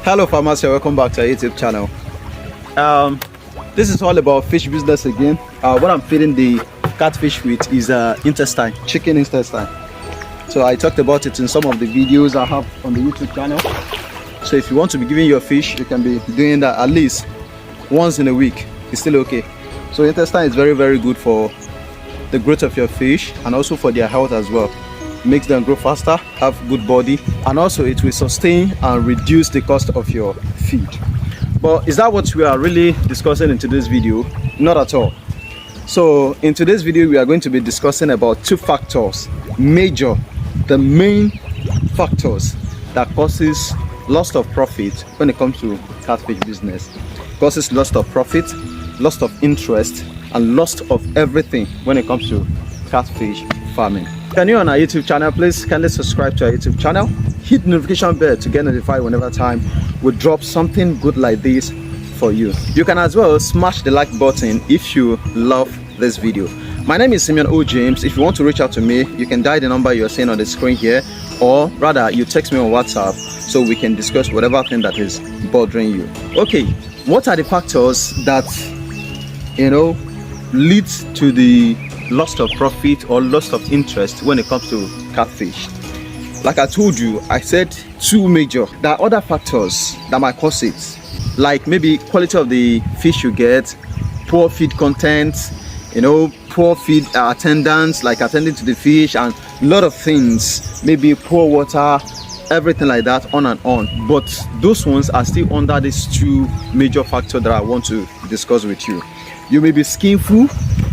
Hello farmers, here, welcome back to our YouTube channel. This is all about fish business again. What I'm feeding the catfish with is intestine, chicken intestine. So I talked about it in some of the videos I have on the YouTube channel. So if you want to be giving your fish, you can be doing that at least once in a week. It's still okay. So intestine is very, very good for the growth of your fish and also for their health as well. Makes them grow faster, have good body, and also it will sustain and reduce the cost of your feed. But is that what we are really discussing in today's video? Not at all. So in today's video we are going to be discussing about two factors, the main factors that causes loss of profit when it comes to catfish business. Causes loss of profit, loss of interest, and loss of everything when it comes to catfish farming. If you're new on our YouTube channel, please kindly subscribe to our YouTube channel. Hit the notification bell to get notified whenever time we drop something good like this for you. You can as well smash the like button if you love this video. My name is Simeon O. James. If you want to reach out to me, you can dial the number you're seeing on the screen here, or rather you text me on WhatsApp so we can discuss whatever thing that is bothering you. Okay, what are the factors that leads to the loss of profit or loss of interest when it comes to catfish? Like I told you, I said two major. There are other factors that might cause it, like maybe quality of the fish you get, poor feed content, poor feed attendance, like attending to the fish, and a lot of things, maybe poor water, everything like that, on and on. But those ones are still under these two major factors that I want to discuss with you. You may be skillful,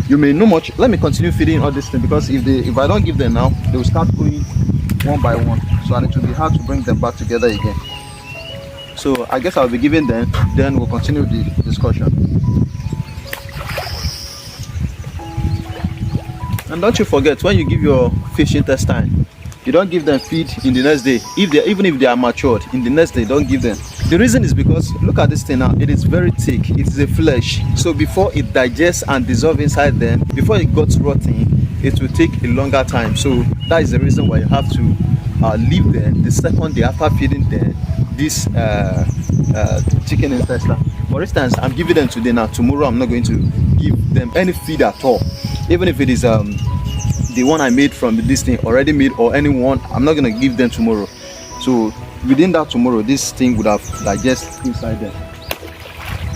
you may know much. Let me continue feeding all this thing, because if I don't give them now, they will start going one by one, so it will be hard to bring them back together again. So I guess I'll be giving them, then we'll continue the discussion. And don't you forget, when you give your fish intestine, you don't give them feed in the next day. Even if they are matured, in the next day don't give them. The reason is because look at this thing now, it is very thick, it is a flesh. So before it digests and dissolves inside them, before it got rotting, it will take a longer time. So that is the reason why you have to leave them the second day after feeding them this chicken intestine. For instance, I'm giving them today. Now tomorrow I'm not going to give them any feed at all. Even if it is the one I made from this thing already made, or anyone, I'm not going to give them tomorrow. So within that tomorrow, this thing would have digested inside them.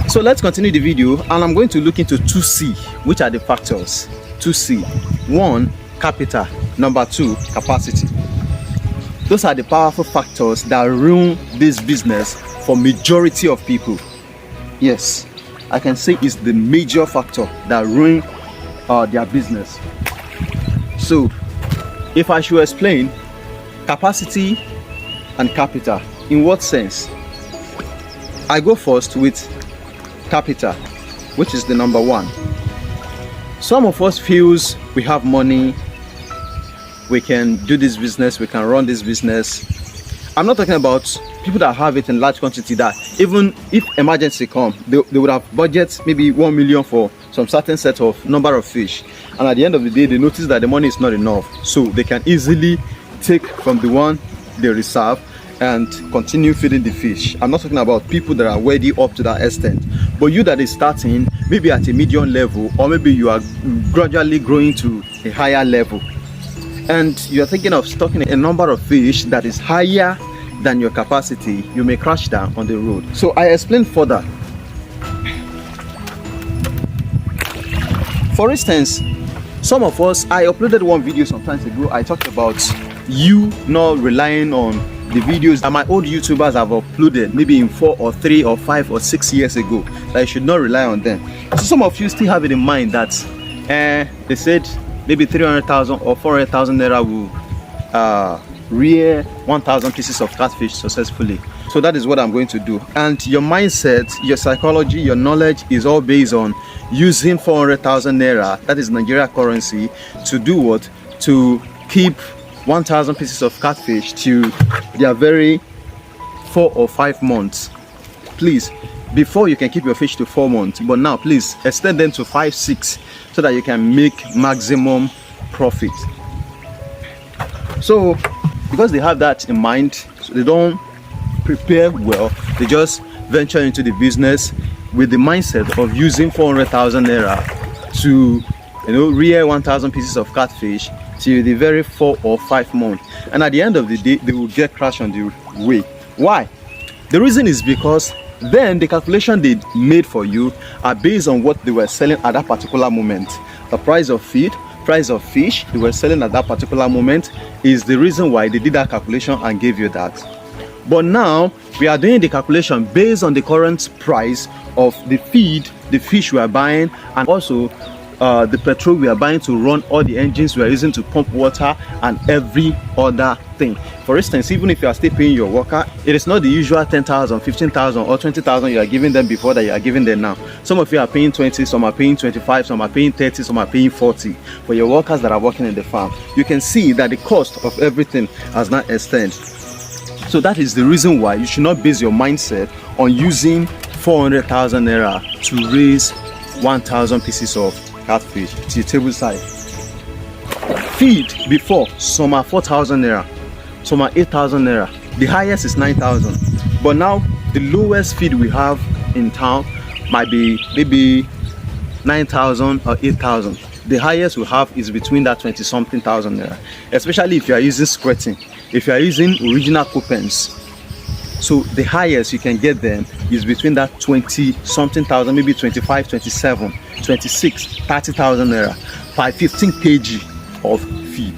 So let's continue the video, and I'm going to look into 2C, which are the factors. 2C. 1, capital. Number 2, capacity. Those are the powerful factors that ruin this business for majority of people. Yes, I can say it's the major factor that ruin their business. So if I should explain capacity and capital, in what sense? I go first with capital, which is the number 1. Some of us feels we have money, we can do this business, we can run this business. I'm not talking about people that have it in large quantity, that even if emergency come, they would have budget maybe 1 million for some certain set of number of fish, and at the end of the day they notice that the money is not enough, so they can easily take from the one they reserve and continue feeding the fish. I'm not talking about people that are already up to that extent, but you that is starting maybe at a medium level, or maybe you are gradually growing to a higher level, and you're thinking of stocking a number of fish that is higher than your capacity, you may crash down on the road. So I explain further. For instance, some of us, I uploaded one video some time ago, I talked about you not relying on the videos that my old YouTubers have uploaded maybe in 4 or 3 or 5 or 6 years ago, that you should not rely on them. So some of you still have it in mind that they said maybe 300,000 or 400,000 naira will rear 1,000 pieces of catfish successfully. So that is what I'm going to do. And your mindset, your psychology, your knowledge is all based on using 400,000 naira, that is Nigeria currency, to do what? To keep 1,000 pieces of catfish to their very 4 or 5 months. Please, before you can keep your fish to 4 months, but now please extend them to 5, 6, so that you can make maximum profit. So because they have that in mind, so they don't prepare well. They just venture into the business with the mindset of using 400,000 naira to, rear 1,000 pieces of catfish till the very 4 or 5 months. And at the end of the day, they will get crashed on the way. Why? The reason is because then the calculation they made for you are based on what they were selling at that particular moment. The price of feed, price of fish they were selling at that particular moment is the reason why they did that calculation and gave you that. But now we are doing the calculation based on the current price of the feed, the fish we are buying, and also the petrol we are buying to run all the engines we are using to pump water and every other thing. For instance, even if you are still paying your worker, it is not the usual 10,000, 15,000 or 20,000 you are giving them before that you are giving them now. Some of you are paying 20, some are paying 25, some are paying 30, some are paying 40 for your workers that are working in the farm. You can see that the cost of everything has not extended. So that is the reason why you should not base your mindset on using 400,000 naira to raise 1,000 pieces of catfish to your table size. Feed before, some are 4,000 naira, some are 8,000 naira. The highest is 9,000. But now the lowest feed we have in town might be maybe 9,000 or 8,000. The highest we have is between that 20-something thousand naira, especially if you are using squirting, if you are using original coupons. So the highest you can get them is between that 20-something thousand, maybe 25, 27, 26, 30,000 naira per 15 kg of feed.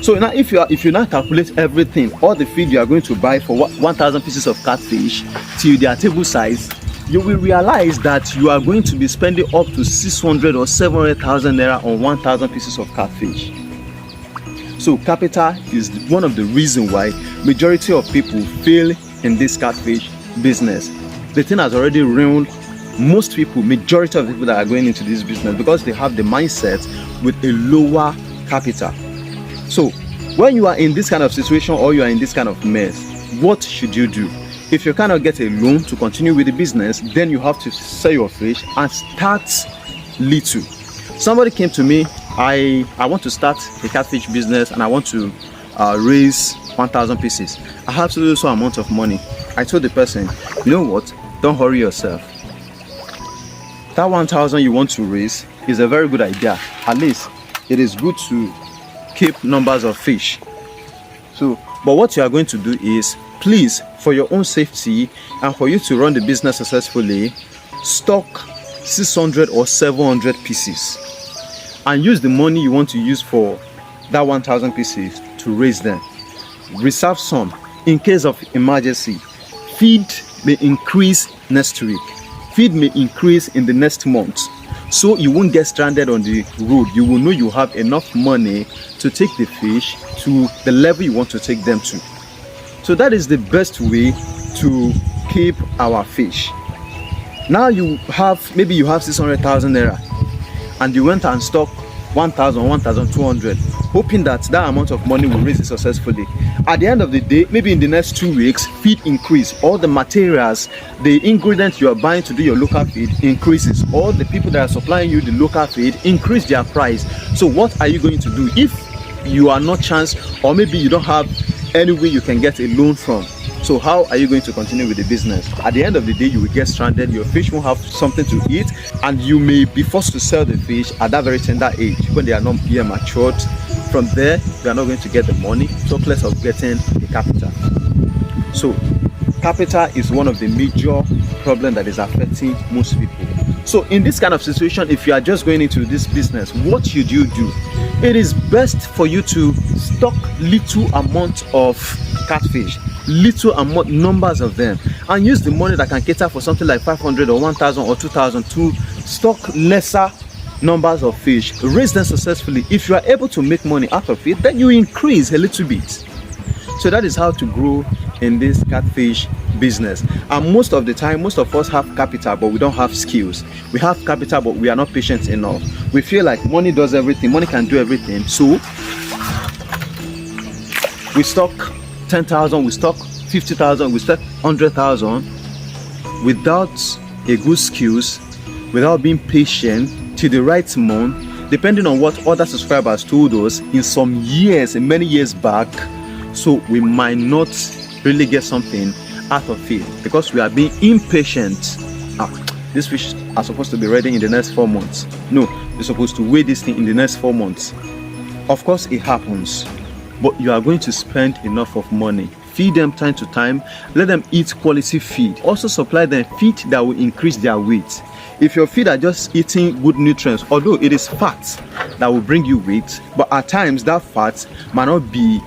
So now if you now calculate everything, all the feed you are going to buy for 1,000 pieces of catfish till their table size, you will realize that you are going to be spending up to 600 or 700,000 naira on 1,000 pieces of catfish. So capital is one of the reasons why majority of people fail in this catfish business. The thing has already ruined most people, majority of people that are going into this business, because they have the mindset with a lower capital. So when you are in this kind of situation or you are in this kind of mess, what should you do? If you cannot get a loan to continue with the business, then you have to sell your fish and start little. Somebody came to me, I want to start a catfish business and I want to raise 1,000 pieces. I have to lose some amount of money. I told the person, you know what, don't hurry yourself. That 1,000 you want to raise is a very good idea. At least it is good to keep numbers of fish. So, but what you are going to do is, please, for your own safety and for you to run the business successfully, stock 600 or 700 pieces and use the money you want to use for that 1,000 pieces to raise them. Reserve some in case of emergency. Feed may increase next week. Feed may increase in the next month. So you won't get stranded on the road. You will know you have enough money to take the fish to the level you want to take them to. So that is the best way to keep our fish. Now you have, maybe you have 600,000 naira and you went and stock 1,000, 1,200, hoping that that amount of money will raise it successfully. At the end of the day, maybe in the next 2 weeks, feed increase. All the materials, the ingredients you are buying to do your local feed increases. All the people that are supplying you the local feed increase their price. So what are you going to do if you are not chance, or maybe you don't have any way you can get a loan from? So how are you going to continue with the business? At the end of the day, you will get stranded, your fish won't have something to eat, and you may be forced to sell the fish at that very tender age when they are not yet matured. From there, you are not going to get the money, talk less of getting the capital. So capital is one of the major problems that is affecting most people. So in this kind of situation, if you are just going into this business, what should you do? It is best for you to stock little amount of catfish, little amount, numbers of them, and use the money that can cater for something like 500 or 1,000 or 2,000 to stock lesser numbers of fish, raise them successfully. If you are able to make money out of it, then you increase a little bit. So that is how to grow in this catfish business. And most of the time, most of us have capital, but we don't have skills. We have capital, but we are not patient enough. We feel like money does everything, money can do everything. So we stock 10,000, we stock 50,000, we stock 100,000 without a good skills, without being patient till the right month, depending on what other subscribers told us in some years, in many years back. So we might not really get something out of feed because we are being impatient. These fish are supposed to be ready in the next 4 months. No, you're supposed to weigh this thing in the next 4 months. Of course it happens, but you are going to spend enough of money. Feed them time to time, let them eat quality feed. Also supply them feed that will increase their weight. If your feed are just eating good nutrients, although it is fat that will bring you weight, but at times that fat might not be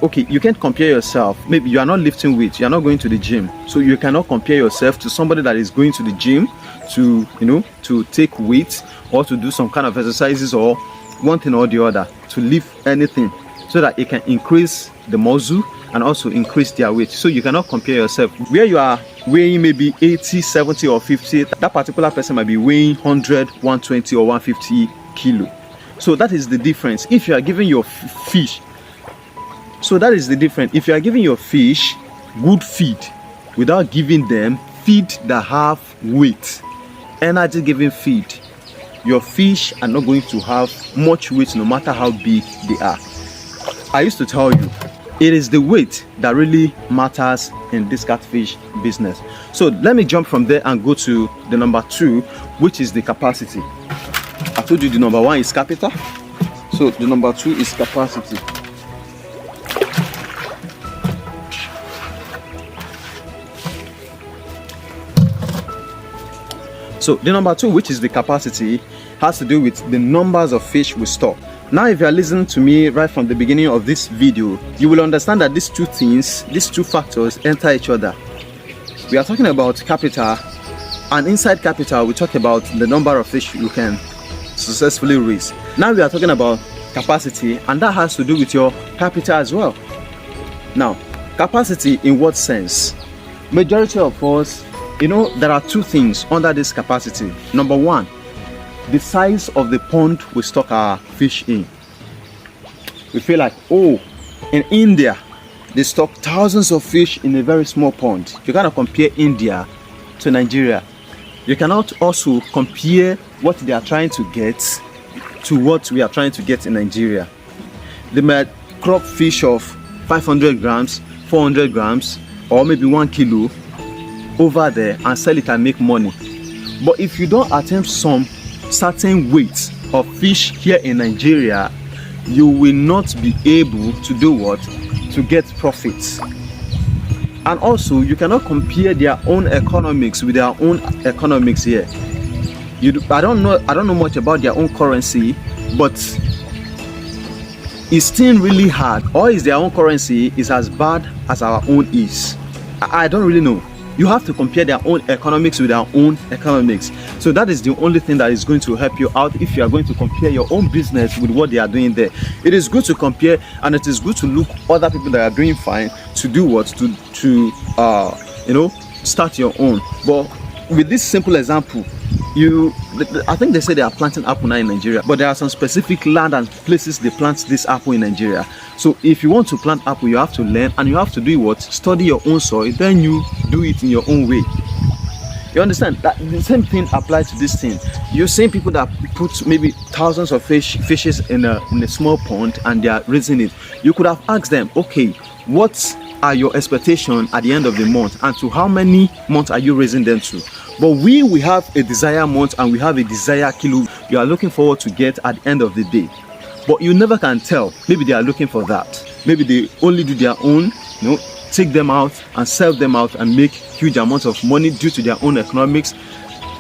okay. You can't compare yourself. Maybe you are not lifting weight, you are not going to the gym, so you cannot compare yourself to somebody that is going to the gym to, you know, to take weight or to do some kind of exercises or one thing or the other, to lift anything so that it can increase the muscle and also increase their weight. So you cannot compare yourself. Where you are weighing maybe 80, 70 or 50, that particular person might be weighing 100, 120 or 150 kilo. So that is the difference. If you are giving your fish, so that is the difference. If you are giving your fish good feed without giving them feed that have weight, energy giving feed, your fish are not going to have much weight no matter how big they are. I used to tell you, it is the weight that really matters in this catfish business. So let me jump from there and go to the number 2, which is the capacity. I told you the number 1 is capital, so the number 2 is capacity. So the number 2, which is the capacity, has to do with the numbers of fish we stock. Now if you are listening to me right from the beginning of this video, you will understand that these two things, these two factors enter each other. We are talking about capital, and inside capital we talk about the number of fish you can successfully raise. Now we are talking about capacity, and that has to do with your capital as well. Now capacity in what sense? Majority of us, you know, there are 2 things under this capacity. Number 1, the size of the pond we stock our fish in. We feel like, oh, in India they stock thousands of fish in a very small pond. You cannot compare India to Nigeria. You cannot also compare what they are trying to get to what we are trying to get in Nigeria. They might crop fish of 500 grams, 400 grams, or maybe 1 kilo over there and sell it and make money. But if you don't attempt some certain weight of fish here in Nigeria, you will not be able to do what? To get profits. And also you cannot compare their own economics with their own economics here. I don't know much about their own currency, but it's still really hard. Or is their own currency is as bad as our own is? I don't really know. You have to compare their own economics with their own economics. So that is the only thing that is going to help you out if you are going to compare your own business with what they are doing there. It is good to compare, and it is good to look other people that are doing fine to do what? To you know, start your own. But with this simple example, I think they say they are planting apple now in Nigeria, but there are some specific land and places they plant this apple in Nigeria. So if you want to plant apple, you have to learn, and you have to do what? Study your own soil, then you do it in your own way. You understand that the same thing applies to this thing. You're seeing people that put maybe thousands of fishes in a small pond and they are raising it. You could have asked them, okay, what are your expectations at the end of the month, and to how many months are you raising them to? But we have a desired month and we have a desired kilo you are looking forward to get at the end of the day. But you never can tell. Maybe they are looking for that. Maybe they only do their own, you know, take them out and sell them out and make huge amounts of money due to their own economics.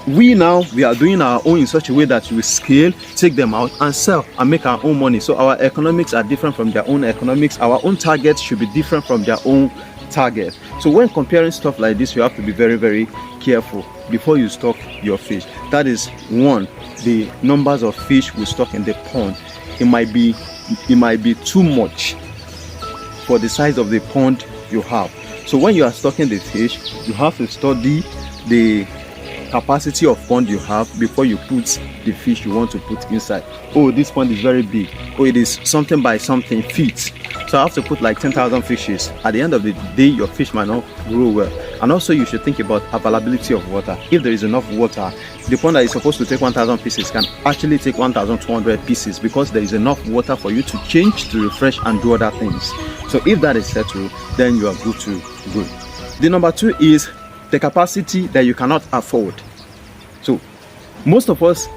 We are doing our own in such a way that we scale, take them out and sell and make our own money. So our economics are different from their own economics. Our own targets should be different from their own target. So when comparing stuff like this, you have to be very, very careful before you stock your fish. That is 1, the numbers of fish we stock in the pond. It might be too much for the size of the pond you have. So when you are stocking the fish, you have to study the capacity of pond you have before you put the fish you want to put inside. Oh, this pond is very big. Oh, it is something by something feet. So I have to put like 10,000 fishes. At the end of the day, your fish might not grow well. And also you should think about availability of water. If there is enough water, the pond that is supposed to take 1,000 pieces can actually take 1,200 pieces, because there is enough water for you to change, to refresh and do other things. So if that is settled, then you are good to go. The number 2 is the capacity that you cannot afford. So most of us,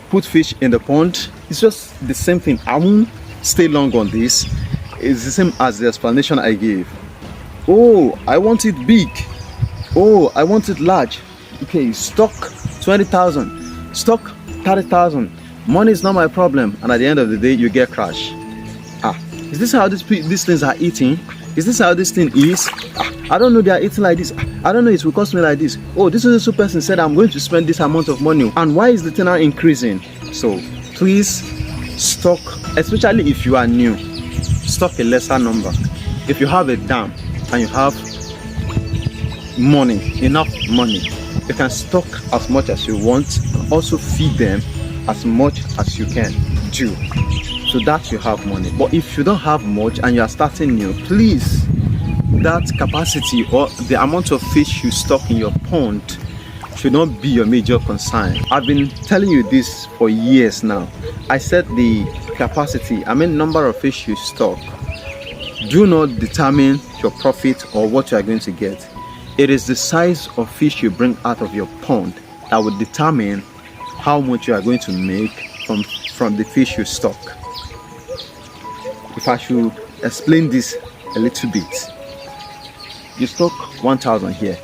put fish in the pond. It's just the same thing. I won't stay long on this. It's the same as the explanation I gave. Oh, I want it big. Oh, I want it large. Okay, stock 20,000, stock 30,000. Money is not my problem, and at the end of the day, you get crash. Is this how these things are eating? Is this how this thing is? I don't know they are eating like this. I don't know it will cost me like this. Oh, this is a person said I'm going to spend this amount of money. And why is the thing now increasing? So please stock, especially if you are new, stock a lesser number. If you have a dam and you have money, enough money, you can stock as much as you want, and also feed them as much as you can do, so that you have money. But if you don't have much and you are starting new, please, that capacity or the amount of fish you stock in your pond should not be your major concern. I've been telling you this for years now. I said the capacity, number of fish you stock, do not determine your profit or what you are going to get. It is the size of fish you bring out of your pond that will determine how much you are going to make from the fish you stock. If I should explain this a little bit, you stock 1,000 here,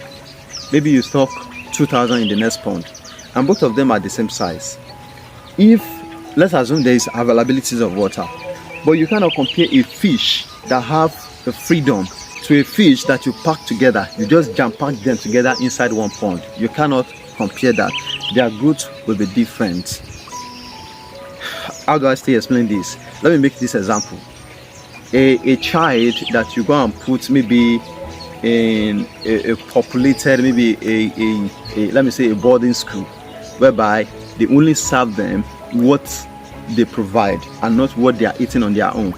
maybe you stock 2,000 in the next pond, and both of them are the same size. If, let's assume there is availability of water, but you cannot compare a fish that have the freedom to a fish that you pack together, you just jam pack them together inside one pond. You cannot compare that. Their growth will be different. How do I still explain this? Let me make this example. A child that you go and put maybe in a populated, maybe a let me say a boarding school, whereby they only serve them what they provide and not what they are eating on their own,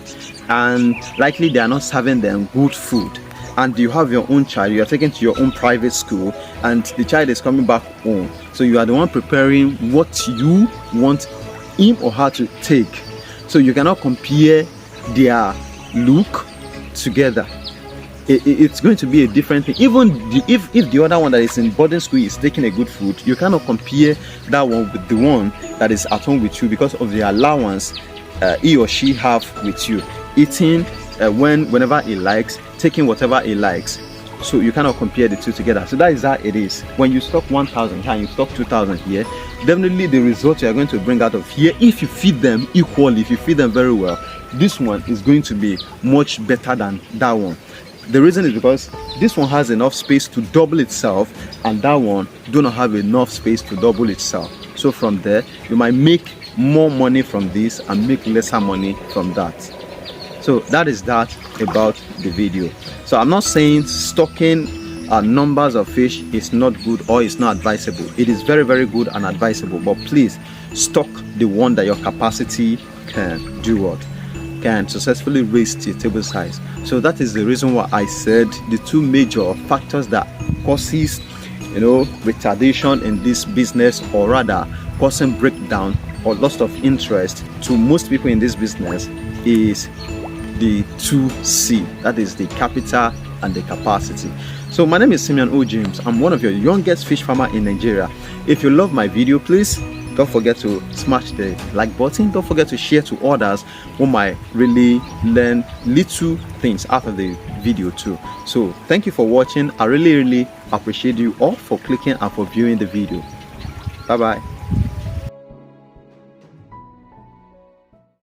and likely they are not serving them good food. And you have your own child, you are taken to your own private school, and the child is coming back home, so you are the one preparing what you want him or her to take. So you cannot compare their look together. It's going to be a different thing. Even if the other one that is in boarding school is taking a good food, you cannot compare that one with the one that is at home with you, because of the allowance he or she have with you, eating whenever he likes, taking whatever he likes. So you cannot compare the two together. So that is how it is. When you stock 1,000 here and you stock 2,000 here, definitely the result you are going to bring out of here, if you feed them equally, if you feed them very well, this one is going to be much better than that one. The reason is because this one has enough space to double itself, and that one do not have enough space to double itself. So from there, you might make more money from this and make lesser money from that. So that is that about the video. So I'm not saying stocking numbers of fish is not good or is not advisable. It is very, very good and advisable, but please stock the one that your capacity can do what? Can successfully raise to table size. So that is the reason why I said the two major factors that causes retardation in this business, or rather causing breakdown or loss of interest to most people in this business, is the 2C, that is the capital and the capacity. So my name is Simeon O. James. I'm one of your youngest fish farmer in Nigeria. If you love my video, please don't forget to smash the like button. Don't forget to share to others who might really learn little things out of the video too. So thank you for watching. I really appreciate you all for clicking and for viewing the video. Bye bye.